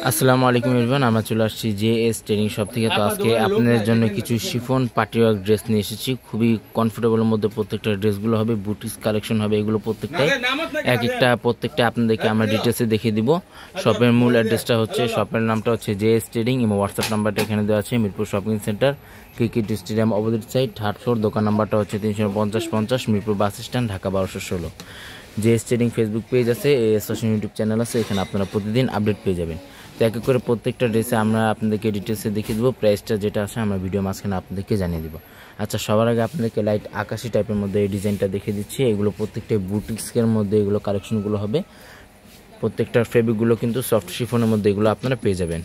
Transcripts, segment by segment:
আসসালামু আলাইকুম এভরিওয়ান, আমরা চলে আসছি জেএস ট্রেনিং শপ থেকে। তো আজকে আপনাদের জন্য কিছু শিফন পার্টিওয়ার ড্রেস নিয়ে এসেছি। খুবই কমফোর্টেবলের মধ্যে প্রত্যেকটা ড্রেসগুলো হবে, বুটিক্স কালেকশন হবে। এগুলো প্রত্যেকটাই প্রত্যেকটা আপনাদেরকে আমরা ডিটেলসে দেখিয়ে দিব। শপের মূল অ্যাড্রেসটা হচ্ছে, শপের নামটা হচ্ছে জেএস ট্রেডিং এবং হোয়াটসঅ্যাপ নাম্বারটা এখানে দেওয়া আছে। Mirpur shopping centre, cricket stadium opposite side, third floor. দোকান নাম্বারটা হচ্ছে 350 Mirpur bus stand, Dhaka 1216। JS trading Facebook page আছে, এএস ফ্যাশন ইউটিউব চ্যানেল আছে, এখানে আপনারা প্রতিদিন আপডেট পেয়ে যাবেন। তো এক এক করে প্রত্যেকটা ড্রেসে আমরা আপনাদেরকে ডিটেলসে দেখিয়ে দেবো। প্রাইসটা যেটা আছে আমরা ভিডিও মাঝখানে আপনাদেরকে জানিয়ে দেবো। আচ্ছা, সবার আগে আপনাদেরকে লাইট আকাশি টাইপের মধ্যে এই ডিজাইনটা দেখিয়ে দিচ্ছি। এগুলো প্রত্যেকটাই বুটিক্সের মধ্যে এগুলো কালেকশনগুলো হবে। প্রত্যেকটার ফেব্রিকগুলো কিন্তু সফট শিফনের মধ্যে এগুলো আপনারা পেয়ে যাবেন।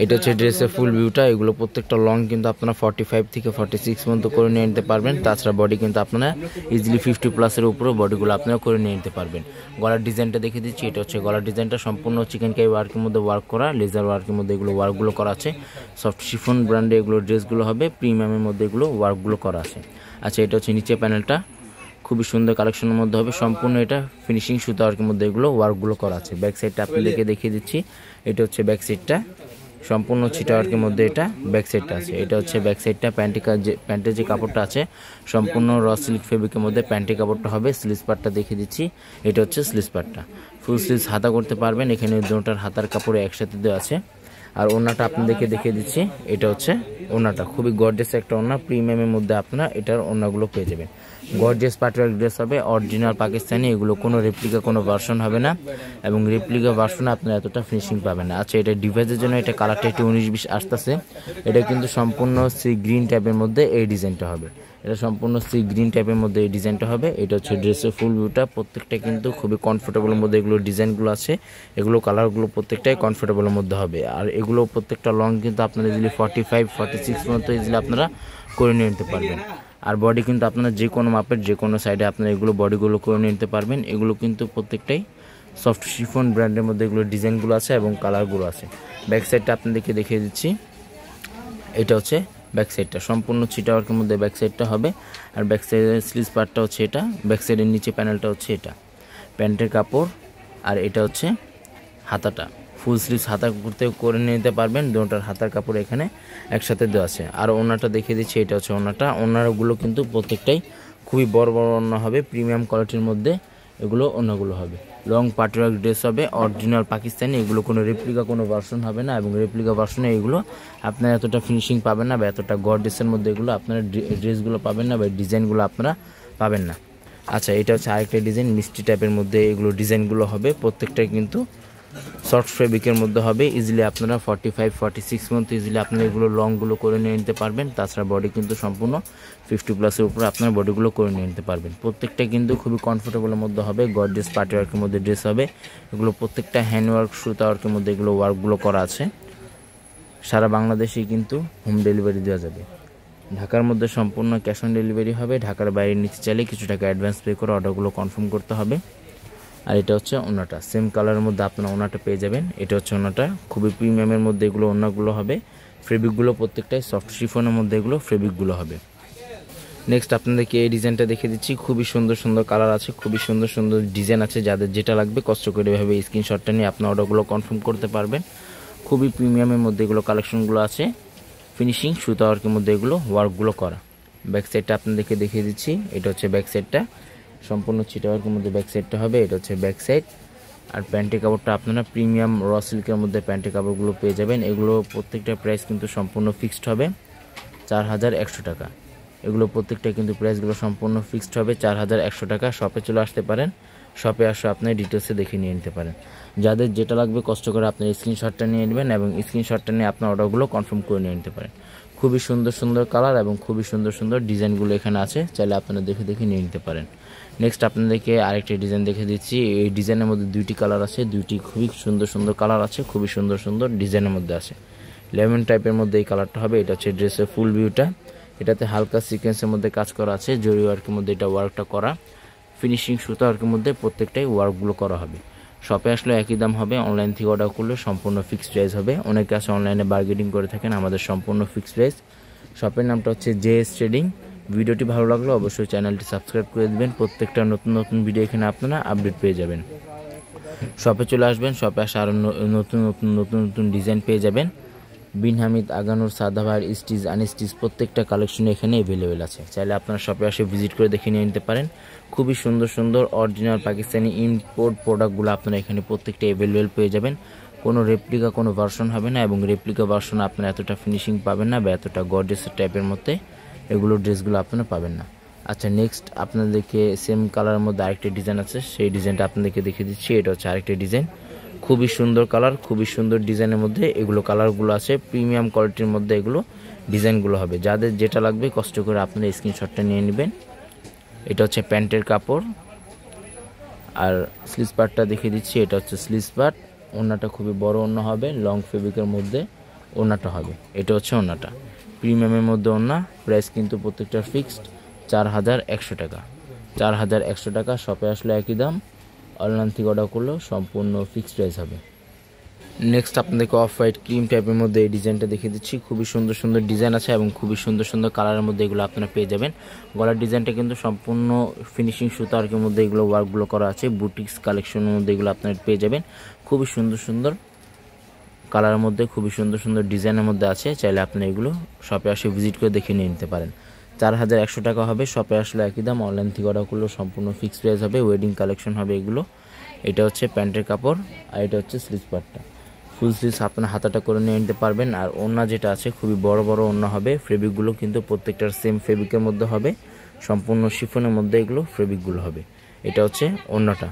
এটা হচ্ছে ড্রেসের ফুল ভিউটা। এগুলো প্রত্যেকটা লং কিন্তু আপনারা 45 থেকে 46 পর্যন্ত করে নিয়ে নিতে পারবেন। তাছাড়া বডি কিন্তু আপনারা ইজিলি 50+ উপরেও বডিগুলো আপনারা করে নিয়ে নিতে পারবেন। গলার ডিজাইনটা দেখে দিচ্ছি। এটা হচ্ছে গলার ডিজাইনটা সম্পূর্ণ চিকেন কাই ওয়ার্কের মধ্যে ওয়ার্ক করা, লেজার ওয়ার্কের মধ্যে এগুলো ওয়ার্কগুলো করা আছে। সফট শিফন ব্র্যান্ডে এগুলো ড্রেসগুলো হবে, প্রিমিয়ামের মধ্যে এগুলো ওয়ার্কগুলো করা আছে। আচ্ছা, এটা হচ্ছে নিচে প্যানেলটা, খুবই সুন্দর কালেকশনের মধ্যে হবে। সম্পূর্ণ এটা ফিনিশিং সুতা ওয়ার্কের মধ্যে এগুলো ওয়ার্কগুলো করা আছে। ব্যাক সাইডটা আপনাদেরকে দেখিয়ে দিচ্ছি। এটা হচ্ছে ব্যাক সাইডটা, সম্পূর্ণ ছিটা ওয়ার্কের মধ্যে এটা ব্যাক সাইডটা আছে। এটা হচ্ছে ব্যাক সাইডটা। প্যান্টের যে কাপড়টা আছে সম্পূর্ণ র সিল্ক ফেব্রিকের মধ্যে প্যান্টের কাপড়টা হবে। স্লিভস পার্টটা দেখিয়ে দিচ্ছি। এটা হচ্ছে স্লিভস পার্টটা, ফুল স্লিভস হাতা করতে পারবেন। এখানে দুটোটার হাতার কাপড়ে একসাথে দেওয়া আছে। আর ওড়নাটা আপনাদেরকে দেখিয়ে দিচ্ছি। এটা হচ্ছে ওড়নাটা, খুবই গর্জিয়াস একটা ওড়না, প্রিমিয়ামের মধ্যে আপনারা এটার ওড়নাগুলো পেয়ে যাবেন। গর্জিয়াস পার্টিওয়ার ড্রেস হবে, অরিজিনাল পাকিস্তানি। এগুলো কোনো রেপ্লিকা কোনো ভার্সন হবে না, এবং রেপ্লিকা ভার্সনে আপনারা এতটা ফিনিশিং পাবেন না। আচ্ছা, এটা ডিভাইসের জন্য এটা কালারটা একটু 19-20 আসতেছে। এটা কিন্তু সম্পূর্ণ সি গ্রিন টাইপের মধ্যে এই ডিজাইনটা হবে। এটা সম্পূর্ণ সি গ্রিন টাইপের মধ্যে এই ডিজাইনটা হবে। এটা হচ্ছে ড্রেসের ফুল ভিউটা। প্রত্যেকটা কিন্তু খুবই কমফোর্টেবলের মধ্যে এগুলো ডিজাইনগুলো আছে। এগুলো কালারগুলো প্রত্যেকটাই কমফোর্টেবলের মধ্যে হবে। আর এগুলো প্রত্যেকটা লং কিন্তু আপনারা ইজিলি 45-46 পর্যন্ত ইজিলি আপনারা করে নিয়ে নিতে পারবেন। আর বডি কিন্তু আপনারা যে কোনো মাপের যে কোনো সাইডে আপনারা এগুলো বডিগুলো করে নিতে পারবেন। এগুলো কিন্তু প্রত্যেকটাই সফট শিফন ব্র্যান্ডের মধ্যে এগুলো ডিজাইনগুলো আছে এবং কালারগুলো আছে। ব্যাক সাইডটা আপনাদেরকে দেখিয়ে দিচ্ছি। এটা হচ্ছে ব্যাক সাইডটা, সম্পূর্ণ ছিটা ওয়ার্কের মধ্যে ব্যাক সাইডটা হবে। আর ব্যাক সাইডের স্লিভস পার্টটা হচ্ছে এটা, ব্যাক সাইডের নিচে প্যানেলটা হচ্ছে এটা প্যান্টের কাপড়। আর এটা হচ্ছে হাতাটা, ফুল স্লিভস হাতা করতে করে নিতে পারবেন। দুটোটার হাতার কাপড় এখানে একসাথে দেওয়া আছে। আর ওড়নাটা দেখিয়ে দিচ্ছি। এটা হচ্ছে ওড়নাটা। ওড়নাগুলো কিন্তু প্রত্যেকটাই খুবই বড় বড় ওড়না হবে, প্রিমিয়াম কোয়ালিটির মধ্যে এগুলো ওড়নাগুলো হবে। লং পার্টিওয়ার ড্রেস হবে, অরিজিনাল পাকিস্তানি। এগুলো কোনো রেপ্লিকা কোনো ভার্সন হবে না, এবং রেপ্লিকা ভার্সনে এগুলো আপনারা এতটা ফিনিশিং পাবেন না, বা এতটা গর্জিয়াসের মধ্যে এগুলো আপনারা ড্রেসগুলো পাবেন না, বা ডিজাইনগুলো আপনারা পাবেন না। আচ্ছা, এটা হচ্ছে আরেকটা ডিজাইন, মিষ্টি টাইপের মধ্যে এগুলো ডিজাইনগুলো হবে। প্রত্যেকটাই কিন্তু সফট ফেব্রিকের মধ্যে হবে। ইজিলি আপনারা 45-46 মধ্যে ইজিলি আপনারা এগুলো লংগুলো করে নিয়ে নিতে পারবেন। তাছাড়া বডি কিন্তু সম্পূর্ণ 50+ উপরে আপনারা বডিগুলো করে নিয়ে নিতে পারবেন। প্রত্যেকটা কিন্তু খুবই কমফোর্টেবলের মধ্যে হবে, গর্জিয়াস পার্টি ওয়ার্কের মধ্যে ড্রেস হবে। এগুলো প্রত্যেকটা হ্যান্ডওয়ার্ক সুতা ওয়ার্কের মধ্যে এগুলো ওয়ার্কগুলো করা আছে। সারা বাংলাদেশেই কিন্তু হোম ডেলিভারি দেওয়া যাবে। ঢাকার মধ্যে সম্পূর্ণ ক্যাশ অন ডেলিভারি হবে। ঢাকার বাইরে নিতে চাইলে কিছু টাকা অ্যাডভান্স পে করে অর্ডারগুলো কনফার্ম করতে হবে। আর এটা হচ্ছে ওড়নাটা, সেম কালারের মধ্যে আপনারা ওড়নাটা পেয়ে যাবেন। এটা হচ্ছে ওড়নাটা, খুবই প্রিমিয়ামের মধ্যে এগুলো ওড়নাগুলো হবে। ফেব্রিকগুলো প্রত্যেকটাই সফট শিফনের মধ্যে এগুলো ফেব্রিকগুলো হবে। নেক্সট আপনাদেরকে এই ডিজাইনটা দেখে দিচ্ছি। খুবই সুন্দর সুন্দর কালার আছে, খুবই সুন্দর সুন্দর ডিজাইন আছে। যাদের যেটা লাগবে কষ্ট করে এভাবে স্ক্রিনশটটা নিয়ে আপনার অর্ডারগুলো কনফার্ম করতে পারবেন। খুবই প্রিমিয়ামের মধ্যে এগুলো কালেকশনগুলো আছে, ফিনিশিং সুতা ওয়ার্কের মধ্যে এগুলো ওয়ার্কগুলো করা। ব্যাক সাইডটা আপনাদেরকে দেখিয়ে দিচ্ছি। এটা হচ্ছে ব্যাক সাইডটা, সম্পূর্ণ ছিটা ওয়ার্কের মধ্যে ব্যাক সাইডটা হবে। এটা হচ্ছে ব্যাক সাইড। আর প্যান্টের কাপড়টা আপনারা প্রিমিয়াম র সিল্কের মধ্যে প্যান্টের কাপড়গুলো পেয়ে যাবেন। এগুলো প্রত্যেকটা প্রাইস কিন্তু সম্পূর্ণ ফিক্সড হবে 4100 টাকা। এগুলো প্রত্যেকটা কিন্তু প্রাইসগুলো সম্পূর্ণ ফিক্সড হবে 4100 টাকা। শপে চলে আসতে পারেন, শপে আসে আপনি ডিটেলসে দেখে নিয়ে নিতে পারেন। যাদের যেটা লাগবে কষ্ট করে আপনার স্ক্রিনশটটা নিয়ে নেবেন, এবং স্ক্রিনশটটা নিয়ে আপনার অর্ডারগুলো কনফার্ম করে নিয়ে নিতে পারেন। খুবই সুন্দর সুন্দর কালার এবং খুবই সুন্দর সুন্দর ডিজাইনগুলো এখানে আছে, চাইলে আপনারা দেখে দেখে নিয়ে নিতে পারেন। নেক্সট আপনাদেরকে আরেকটি ডিজাইন দেখে দিচ্ছি। এই ডিজাইনের মধ্যে দুইটি কালার আছে, দুইটি খুবই সুন্দর সুন্দর কালার আছে, খুবই সুন্দর সুন্দর ডিজাইনের মধ্যে আছে। লেমন টাইপের মধ্যে এই কালারটা হবে। এটা হচ্ছে ড্রেসের ফুল ভিউটা। এটাতে হালকা সিকোয়েন্সের মধ্যে কাজ করা আছে, জরি ওয়ার্কের মধ্যে এটা ওয়ার্কটা করা। ফিনিশিং সুতা ওয়ার্কের মধ্যে প্রত্যেকটাই ওয়ার্কগুলো করা হবে। শপে আসলে একই দাম হবে, অনলাইন থেকে অর্ডার করলে সম্পূর্ণ ফিক্সড প্রাইস হবে। অনেকে আছে অনলাইনে বার্গেনিং করে থাকেন, আমাদের সম্পূর্ণ ফিক্সড প্রাইস। শপের নামটা হচ্ছে জেএস ট্রেডিং। ভিডিওটি ভালো লাগলে অবশ্যই চ্যানেলটি সাবস্ক্রাইব করে দেবেন। প্রত্যেকটা নতুন নতুন ভিডিও এখানে আপনারা আপডেট পেয়ে যাবেন। শপে চলে আসবেন, শপে আসে আরও নতুন নতুন নতুন নতুন ডিজাইন পেয়ে যাবেন। বিন হামিদ, আগানুর, সাদাভার, স্টিচ, আনস্টিচ প্রত্যেকটা কালেকশন এখানে অ্যাভেলেবেল আছে। চাইলে আপনারা শপে আসে ভিজিট করে দেখে নিয়ে নিতে পারেন। খুবই সুন্দর সুন্দর অরিজিনাল পাকিস্তানি ইম্পোর্ট প্রোডাক্টগুলো আপনারা এখানে প্রত্যেকটা অ্যাভেলেবেল পেয়ে যাবেন। কোনো রেপ্লিকা কোনো ভার্সন হবে না, এবং রেপ্লিকা ভার্সন আপনারা এতটা ফিনিশিং পাবেন না বা এতটা গর্জিয়াস টাইপের মধ্যে এগুলো ড্রেসগুলো আপনারা পাবেন না। আচ্ছা, নেক্সট আপনাদেরকে সেম কালারের মধ্যে আরেকটা ডিজাইন আছে, সেই ডিজাইনটা আপনাদেরকে দেখিয়ে দিচ্ছি। এটা হচ্ছে আরেকটা ডিজাইন, খুবই সুন্দর কালার, খুবই সুন্দর ডিজাইনের মধ্যে এগুলো কালারগুলো আছে। প্রিমিয়াম কোয়ালিটির মধ্যে এগুলো ডিজাইনগুলো হবে। যাদের যেটা লাগবে কষ্ট করে আপনারা স্ক্রিনশটটা নিয়ে নেবেন। এটা হচ্ছে প্যান্টের কাপড়, আর স্লিভ পার্টটা দেখিয়ে দিচ্ছি। এটা হচ্ছে স্লিভ পার্ট। ওড়নাটা খুবই বড় ওড়না হবে, লং ফেব্রিকের মধ্যে ওড়নাটা হবে। এটা হচ্ছে ওড়নাটা, প্রিমিয়ামের মধ্যে ওড়না। প্রাইস কিন্তু প্রত্যেকটা ফিক্সড 4100 টাকা। 4100 টাকা। শপে আসলে একই দাম, অনলাইন থেকে অর্ডার করলেও সম্পূর্ণ ফিক্সড প্রাইস হবে। নেক্সট আপনাদেরকে অফ হোয়াইট ক্রিম টাইপের মধ্যে এই ডিজাইনটা দেখিয়ে দিচ্ছি। খুবই সুন্দর সুন্দর ডিজাইন আছে এবং খুবই সুন্দর সুন্দর কালারের মধ্যে এগুলো আপনারা পেয়ে যাবেন। গলার ডিজাইনটা কিন্তু সম্পূর্ণ ফিনিশিং সুতার মধ্যে এগুলো ওয়ার্কগুলো করা আছে। বুটিক্স কালেকশনের মধ্যে এগুলো আপনারা পেয়ে যাবেন। খুবই সুন্দর সুন্দর কালারের মধ্যে, খুবই সুন্দর সুন্দর ডিজাইনের মধ্যে আছে। চাইলে আপনারা এগুলো শপে আসে ভিজিট করে দেখে নিয়ে নিতে পারেন। 4100 টাকা হবে। শপে আসলে একই দাম, অনলাইন থেকে অর্ডার করলেও সম্পূর্ণ ফিক্সড প্রাইস হবে। ওয়েডিং কালেকশন হবে এগুলো। এটা হচ্ছে প্যান্টের কাপড়, আর এটা হচ্ছে স্লিভ পার্টটা। ফুল স্লিভস আপনার হাতাটা করে নিয়ে নিতে পারবেন। আর ওড়না যেটা আছে খুবই বড় বড় ওড়না হবে। ফেব্রিকগুলো কিন্তু প্রত্যেকটার সেম ফেব্রিকের মধ্যে হবে, সম্পূর্ণ শিফনের মধ্যে এগুলো ফেব্রিকগুলো হবে। এটা হচ্ছে ওড়নাটা।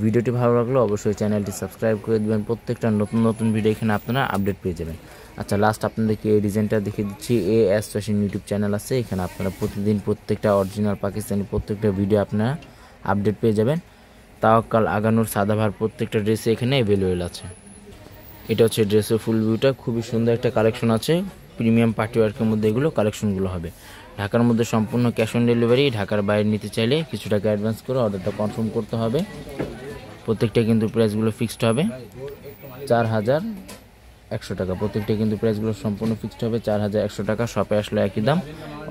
ভিডিওটি ভালো লাগলে অবশ্যই চ্যানেলটি সাবস্ক্রাইব করে দেবেন। প্রত্যেকটা নতুন নতুন ভিডিও এখানে আপনারা আপডেট পেয়ে যাবেন। আচ্ছা, লাস্ট আপনাদেরকে এই ডিজাইনটা দেখিয়ে দিচ্ছি। AS ফ্যাশন ইউটিউব চ্যানেল আছে, এখানে আপনারা প্রতিদিন প্রত্যেকটা অরিজিনাল পাকিস্তানি প্রত্যেকটা ভিডিও আপনারা আপডেট পেয়ে যাবেন। তাওয়াক্কাল, আগানুর, সাদাভার প্রত্যেকটা ড্রেসে এখানে অ্যাভেলেবেল আছে। এটা হচ্ছে ড্রেসের ফুল ভিউটা। খুবই সুন্দর একটা কালেকশন আছে, প্রিমিয়াম পার্টি ওয়ার্কের মধ্যে এগুলো কালেকশনগুলো হবে। ঢাকার মধ্যে সম্পূর্ণ ক্যাশ অন ডেলিভারি। ঢাকার বাইরে নিতে চাইলে কিছু টাকা অ্যাডভান্স করে অর্ডারটা কনফার্ম করতে হবে। প্রত্যেকটা কিন্তু প্রাইসগুলো ফিক্সড হবে 4100 টাকা। প্রত্যেকটা কিন্তু প্রাইসগুলো সম্পূর্ণ ফিক্সড হবে 4100 টাকা। শপে আসলে একই দাম,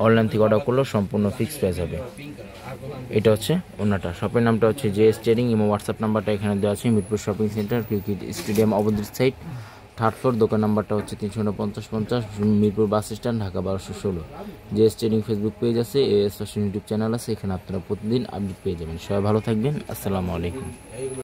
অনলাইন থেকে অর্ডার করলেও সম্পূর্ণ ফিক্সড প্রাইস হবে। এটা হচ্ছে ওনাটা। শপের নামটা হচ্ছে JS ট্রেডিং। এবং হোয়াটসঅ্যাপ নাম্বারটা এখানে দেওয়া আছে। Mirpur shopping centre, cricket stadium opposite side, 3rd floor. দোকান নাম্বারটা হচ্ছে 34950, Mirpur bus stand, Dhaka 1216। JS trading Facebook page আছে, AS ফ্যাশন ইউটিউব চ্যানেল আছে, এখানে আপনারা প্রতিদিন আপডেট পেয়ে যাবেন। সবাই ভালো থাকবেন। আসসালামু আলাইকুম।